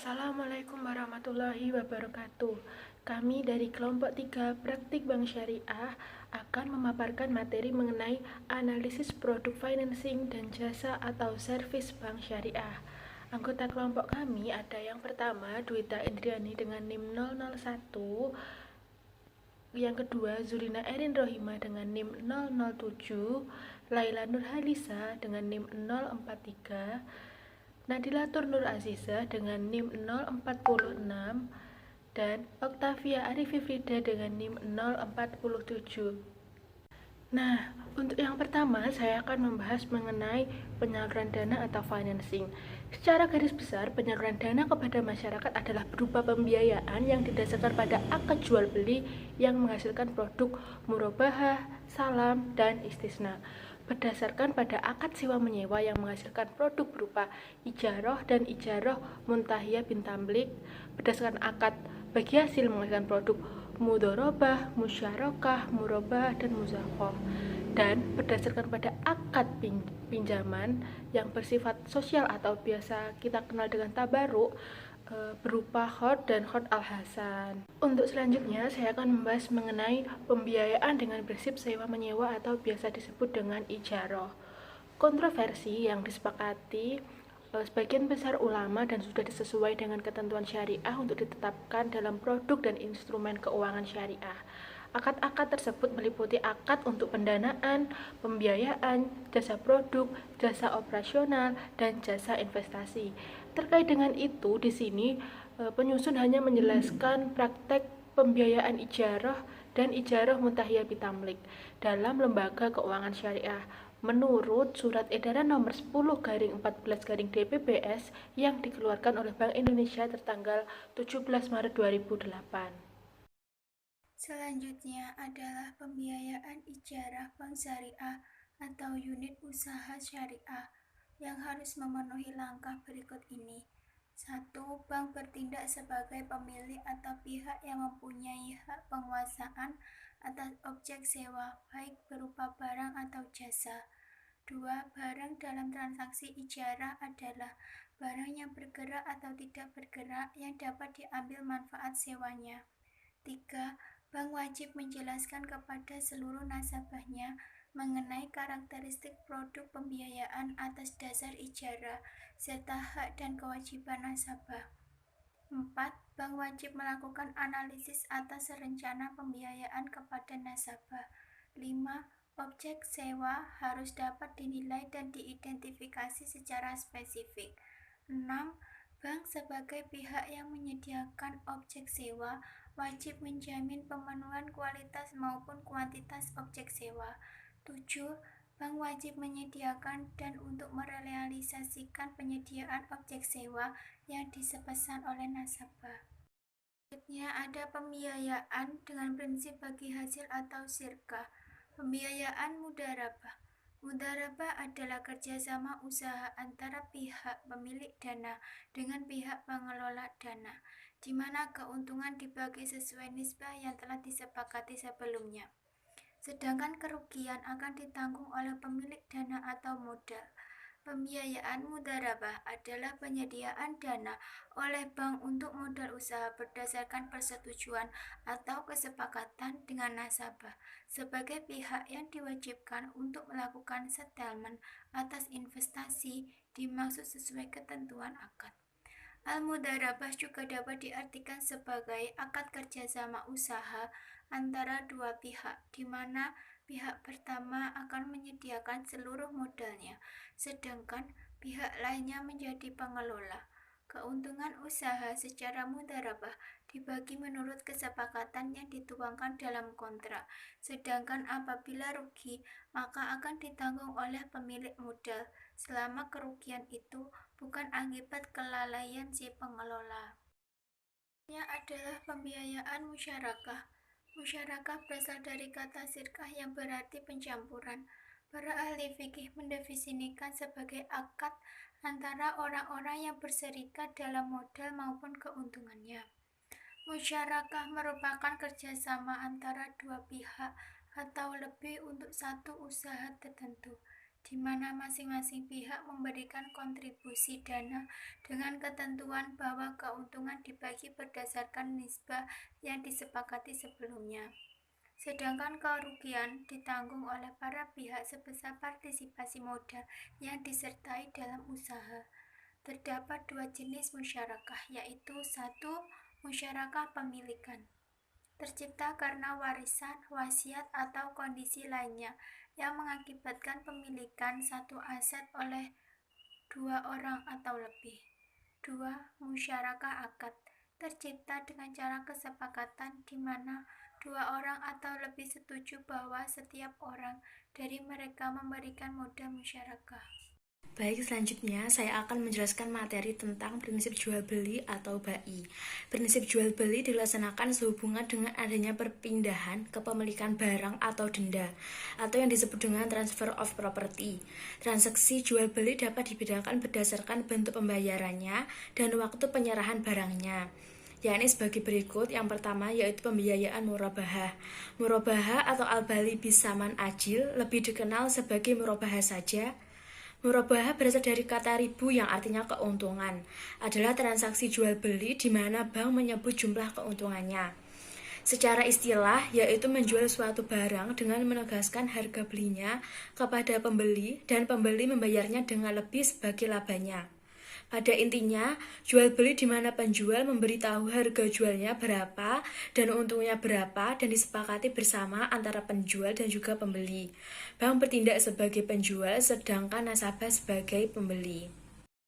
Assalamualaikum warahmatullahi wabarakatuh. Kami dari kelompok 3 Praktik Bank Syariah akan memaparkan materi mengenai analisis produk financing dan jasa atau servis bank syariah. Anggota kelompok kami ada yang pertama Dwita Indriani dengan NIM 001, yang kedua Zulina Erin Rohima dengan NIM 007, Laila Nurhalisa dengan NIM 043, Nadilatur Nur Aziza dengan NIM 046, dan Octavia Arifi Frida dengan NIM 047. Nah, untuk yang pertama saya akan membahas mengenai penyaluran dana atau financing. Secara garis besar, penyaluran dana kepada masyarakat adalah berupa pembiayaan yang didasarkan pada akad jual beli yang menghasilkan produk murabahah, salam, dan istisna. Berdasarkan pada akad sewa menyewa yang menghasilkan produk berupa ijaroh dan ijaroh muntahiyah bin tamlik, berdasarkan akad bagi hasil menghasilkan produk mudorobah, musyarakah, murabah, dan muzakoh, dan berdasarkan pada akad pinjaman yang bersifat sosial atau biasa kita kenal dengan tabaruk, berupa khot dan khot al-hasan. Untuk selanjutnya saya akan membahas mengenai pembiayaan dengan prinsip sewa menyewa atau biasa disebut dengan ijaroh. Kontroversi yang disepakati sebagian besar ulama dan sudah disesuai dengan ketentuan syariah untuk ditetapkan dalam produk dan instrumen keuangan syariah. Akad-akad tersebut meliputi akad untuk pendanaan, pembiayaan, jasa produk, jasa operasional, dan jasa investasi. Terkait dengan itu, di sini penyusun hanya menjelaskan praktek pembiayaan ijarah dan ijarah muntahiyah bitamlik dalam lembaga keuangan syariah menurut Surat Edaran Nomor 10/14/DPBS yang dikeluarkan oleh Bank Indonesia tertanggal 17 Maret 2008. Selanjutnya adalah pembiayaan ijarah bank syariah atau unit usaha syariah yang harus memenuhi langkah berikut ini. 1. Bank bertindak sebagai pemilik atau pihak yang mempunyai hak penguasaan atas objek sewa, baik berupa barang atau jasa. 2. Barang dalam transaksi ijarah adalah barang yang bergerak atau tidak bergerak yang dapat diambil manfaat sewanya. 3. Bank wajib menjelaskan kepada seluruh nasabahnya mengenai karakteristik produk pembiayaan atas dasar ijarah serta hak dan kewajiban nasabah. 4. Bank wajib melakukan analisis atas rencana pembiayaan kepada nasabah. 5. Objek sewa harus dapat dinilai dan diidentifikasi secara spesifik. 6. Bank sebagai pihak yang menyediakan objek sewa wajib menjamin pemenuhan kualitas maupun kuantitas objek sewa. 7. Bank wajib menyediakan dan untuk merealisasikan penyediaan objek sewa yang disepesan oleh nasabah. Selanjutnya ada pembiayaan dengan prinsip bagi hasil atau sirkah. Pembiayaan mudharabah. Mudharabah adalah kerjasama usaha antara pihak pemilik dana dengan pihak pengelola dana, di mana keuntungan dibagi sesuai nisbah yang telah disepakati sebelumnya. Sedangkan kerugian akan ditanggung oleh pemilik dana atau modal. Pembiayaan mudharabah adalah penyediaan dana oleh bank untuk modal usaha berdasarkan persetujuan atau kesepakatan dengan nasabah sebagai pihak yang diwajibkan untuk melakukan settlement atas investasi dimaksud sesuai ketentuan akad. Al-mudharabah juga dapat diartikan sebagai akad kerjasama usaha antara dua pihak, di mana pihak pertama akan menyediakan seluruh modalnya, sedangkan pihak lainnya menjadi pengelola. Keuntungan usaha secara mudharabah dibagi menurut kesepakatan yang dituangkan dalam kontrak, sedangkan apabila rugi, maka akan ditanggung oleh pemilik modal, selama kerugian itu bukan akibat kelalaian si pengelola. Ini adalah pembiayaan musyarakah. Musyarakah berasal dari kata sirkah yang berarti pencampuran. Para ahli fikih mendefinisikan sebagai akad antara orang-orang yang berserikat dalam modal maupun keuntungannya. Musyarakah merupakan kerjasama antara dua pihak atau lebih untuk satu usaha tertentu, di mana masing-masing pihak memberikan kontribusi dana dengan ketentuan bahwa keuntungan dibagi berdasarkan nisbah yang disepakati sebelumnya. Sedangkan kerugian ditanggung oleh para pihak sebesar partisipasi modal yang disertai dalam usaha. Terdapat dua jenis musyarakah, yaitu satu, musyarakah pemilikan. Tercipta karena warisan, wasiat, atau kondisi lainnya yang mengakibatkan pemilikan satu aset oleh dua orang atau lebih. Dua, musyarakah akad. Tercipta dengan cara kesepakatan di mana dua orang atau lebih setuju bahwa setiap orang dari mereka memberikan modal musyarakah. Baik, selanjutnya saya akan menjelaskan materi tentang prinsip jual beli atau BAI. Prinsip jual beli dilaksanakan sehubungan dengan adanya perpindahan kepemilikan barang atau denda, atau yang disebut dengan transfer of property. Transaksi jual beli dapat dibedakan berdasarkan bentuk pembayarannya dan waktu penyerahan barangnya, yakni sebagai berikut. Yang pertama yaitu pembiayaan murabahah. Murabahah atau al-bali bisaman ajil, lebih dikenal sebagai murabahah saja. Murabahah berasal dari kata ribu yang artinya keuntungan. Adalah transaksi jual beli di mana bank menyebut jumlah keuntungannya. Secara istilah, yaitu menjual suatu barang dengan menegaskan harga belinya kepada pembeli dan pembeli membayarnya dengan lebih sebagai labanya. Pada intinya, jual beli di mana penjual memberitahu harga jualnya berapa dan untungnya berapa dan disepakati bersama antara penjual dan juga pembeli. Bank bertindak sebagai penjual sedangkan nasabah sebagai pembeli.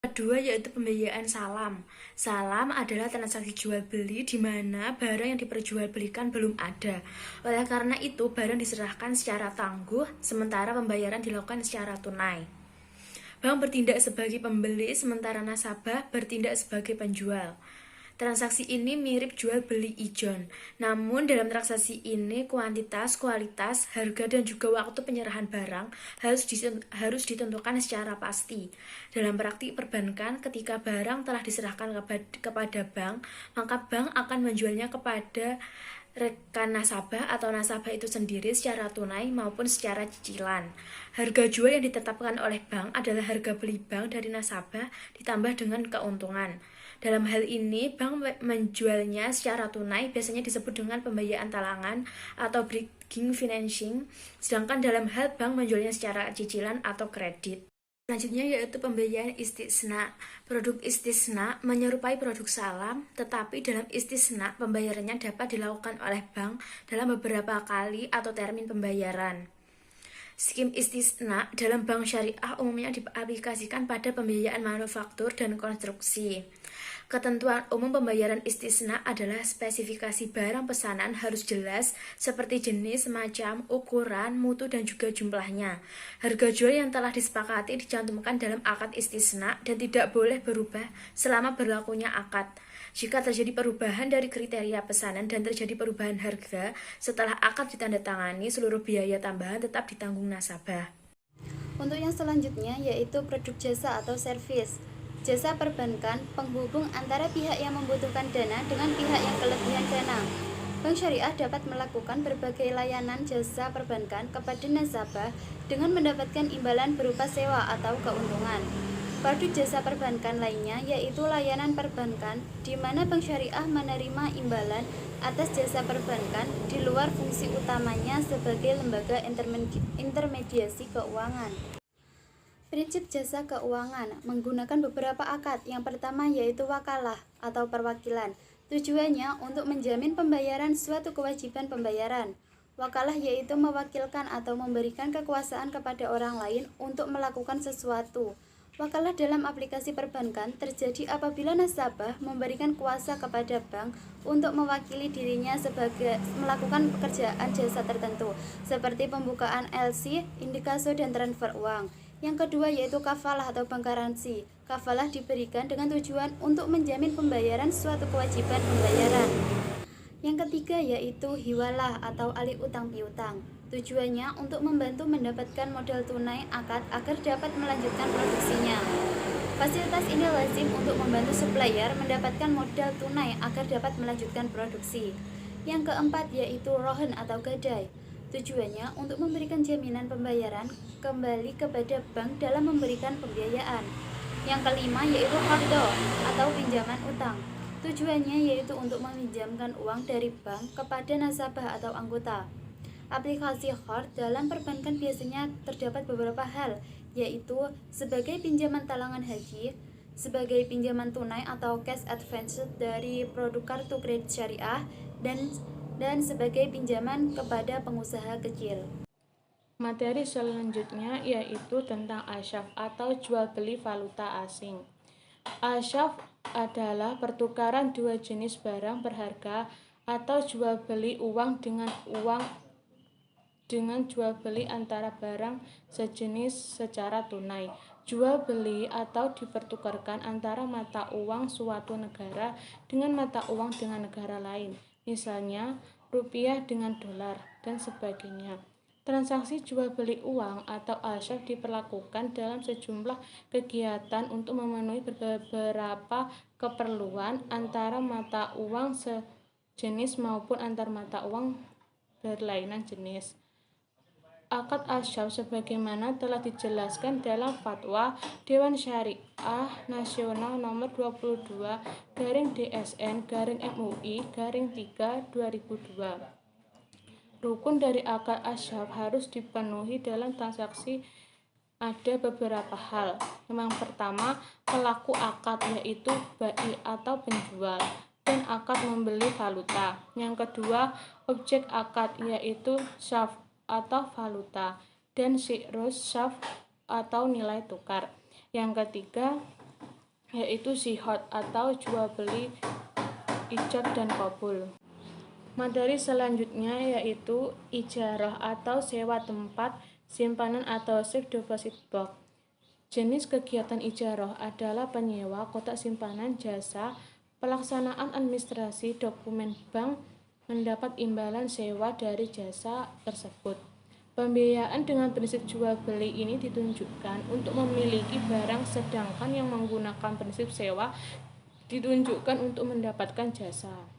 Kedua yaitu pembiayaan salam. Salam adalah transaksi jual beli di mana barang yang diperjualbelikan belum ada. Oleh karena itu, barang diserahkan secara tangguh sementara pembayaran dilakukan secara tunai. Bank bertindak sebagai pembeli, sementara nasabah bertindak sebagai penjual. Transaksi ini mirip jual beli ijon. Namun dalam transaksi ini kuantitas, kualitas, harga dan juga waktu penyerahan barang harus ditentukan secara pasti. Dalam praktik perbankan, ketika barang telah diserahkan kepada bank, maka bank akan menjualnya kepada rekan nasabah atau nasabah itu sendiri secara tunai maupun secara cicilan. Harga jual yang ditetapkan oleh bank adalah harga beli bank dari nasabah ditambah dengan keuntungan. Dalam hal ini, bank menjualnya secara tunai biasanya disebut dengan pembiayaan talangan atau bridging financing, sedangkan dalam hal bank menjualnya secara cicilan atau kredit. Selanjutnya yaitu pembiayaan istisna. Produk istisna menyerupai produk salam, tetapi dalam istisna pembayarannya dapat dilakukan oleh bank dalam beberapa kali atau termin pembayaran. Skim istisna dalam bank syariah umumnya diaplikasikan pada pembiayaan manufaktur dan konstruksi. Ketentuan umum pembayaran istisna adalah spesifikasi barang pesanan harus jelas seperti jenis, macam, ukuran, mutu, dan juga jumlahnya. Harga jual yang telah disepakati dicantumkan dalam akad istisna dan tidak boleh berubah selama berlakunya akad. Jika terjadi perubahan dari kriteria pesanan dan terjadi perubahan harga, setelah akad ditandatangani, seluruh biaya tambahan tetap ditanggung nasabah. Untuk yang selanjutnya yaitu produk jasa atau servis. Jasa perbankan penghubung antara pihak yang membutuhkan dana dengan pihak yang kelebihan dana. Bank syariah dapat melakukan berbagai layanan jasa perbankan kepada nasabah dengan mendapatkan imbalan berupa sewa atau keuntungan. Produk jasa perbankan lainnya yaitu layanan perbankan di mana bank syariah menerima imbalan atas jasa perbankan di luar fungsi utamanya sebagai lembaga intermediasi keuangan. Prinsip jasa keuangan menggunakan beberapa akad. Yang pertama yaitu wakalah atau perwakilan. Tujuannya untuk menjamin pembayaran suatu kewajiban pembayaran. Wakalah yaitu mewakilkan atau memberikan kekuasaan kepada orang lain untuk melakukan sesuatu. Wakalah dalam aplikasi perbankan terjadi apabila nasabah memberikan kuasa kepada bank untuk mewakili dirinya sebagai melakukan pekerjaan jasa tertentu, seperti pembukaan LC, indikaso, dan transfer uang. Yang kedua yaitu kafalah atau bank garansi. Kafalah diberikan dengan tujuan untuk menjamin pembayaran suatu kewajiban pembayaran. Yang ketiga yaitu hiwalah atau alih utang piutang. Tujuannya untuk membantu mendapatkan modal tunai akad agar dapat melanjutkan produksinya. Fasilitas ini lazim untuk membantu supplier mendapatkan modal tunai agar dapat melanjutkan produksi. Yang keempat yaitu rohen atau gadai. Tujuannya untuk memberikan jaminan pembayaran kembali kepada bank dalam memberikan pembiayaan. Yang kelima yaitu qardho atau pinjaman utang. Tujuannya yaitu untuk meminjamkan uang dari bank kepada nasabah atau anggota. Aplikasi qard dalam perbankan biasanya terdapat beberapa hal, yaitu sebagai pinjaman talangan haji, sebagai pinjaman tunai atau cash advance dari produk kartu kredit syariah, dan sebagai pinjaman kepada pengusaha kecil. Materi selanjutnya yaitu tentang asyaf atau jual beli valuta asing. Asyaf adalah pertukaran dua jenis barang berharga atau jual beli uang dengan jual beli antara barang sejenis secara tunai. Jual beli atau dipertukarkan antara mata uang suatu negara dengan mata uang dengan negara lain, misalnya rupiah dengan dolar dan sebagainya. Transaksi jual beli uang atau asyaf diperlakukan dalam sejumlah kegiatan untuk memenuhi beberapa keperluan antara mata uang sejenis maupun antar mata uang berlainan jenis. Akad asyaf sebagaimana telah dijelaskan dalam Fatwa Dewan Syariah Nasional nomor 22/DSN/MUI/3/2002. Rukun dari akad asyaf harus dipenuhi dalam transaksi ada beberapa hal. Yang pertama, pelaku akad yaitu bai atau penjual dan akad membeli valuta. Yang kedua, objek akad yaitu syaf atau valuta dan syi'rus syaf atau nilai tukar. Yang ketiga yaitu sihot atau jual beli ijab dan qabul. Materi selanjutnya yaitu ijarah atau sewa tempat simpanan atau safe deposit box. Jenis kegiatan ijarah adalah penyewa kotak simpanan, jasa pelaksanaan administrasi dokumen bank, mendapat imbalan sewa dari jasa tersebut. Pembiayaan dengan prinsip jual beli ini ditunjukkan untuk memiliki barang, sedangkan yang menggunakan prinsip sewa ditunjukkan untuk mendapatkan jasa.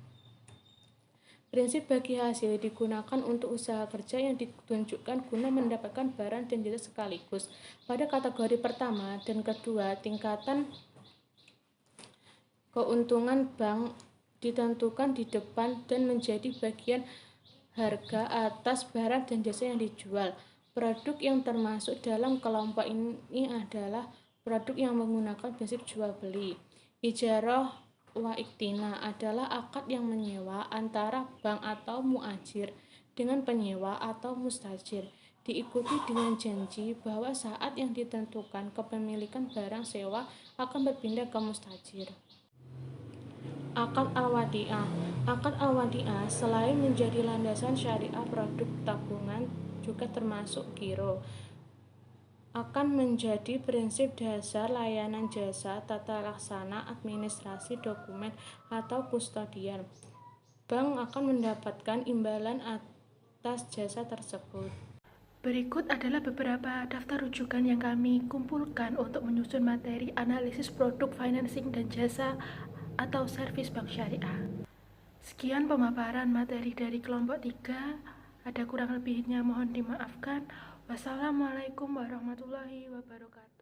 Prinsip bagi hasil digunakan untuk usaha kerja yang ditunjukkan guna mendapatkan barang dan jasa sekaligus. Pada kategori pertama dan kedua, tingkatan keuntungan bank ditentukan di depan dan menjadi bagian harga atas barang dan jasa yang dijual. Produk yang termasuk dalam kelompok ini adalah produk yang menggunakan prinsip jual beli. Ijarah wa iktina adalah akad yang menyewa antara bank atau muajir dengan penyewa atau mustajir, diikuti dengan janji bahwa saat yang ditentukan kepemilikan barang sewa akan berpindah ke mustajir. Akad al-wadi'ah. Akad al-wadi'ah selain menjadi landasan syariah produk tabungan juga termasuk giro, akan menjadi prinsip dasar layanan jasa tata laksana administrasi dokumen atau kustodian. Bank akan mendapatkan imbalan atas jasa tersebut. Berikut adalah beberapa daftar rujukan yang kami kumpulkan untuk menyusun materi analisis produk financing dan jasa atau servis bank syariah. Sekian pemaparan materi dari kelompok 3. Ada kurang lebihnya mohon dimaafkan. Wassalamualaikum warahmatullahi wabarakatuh.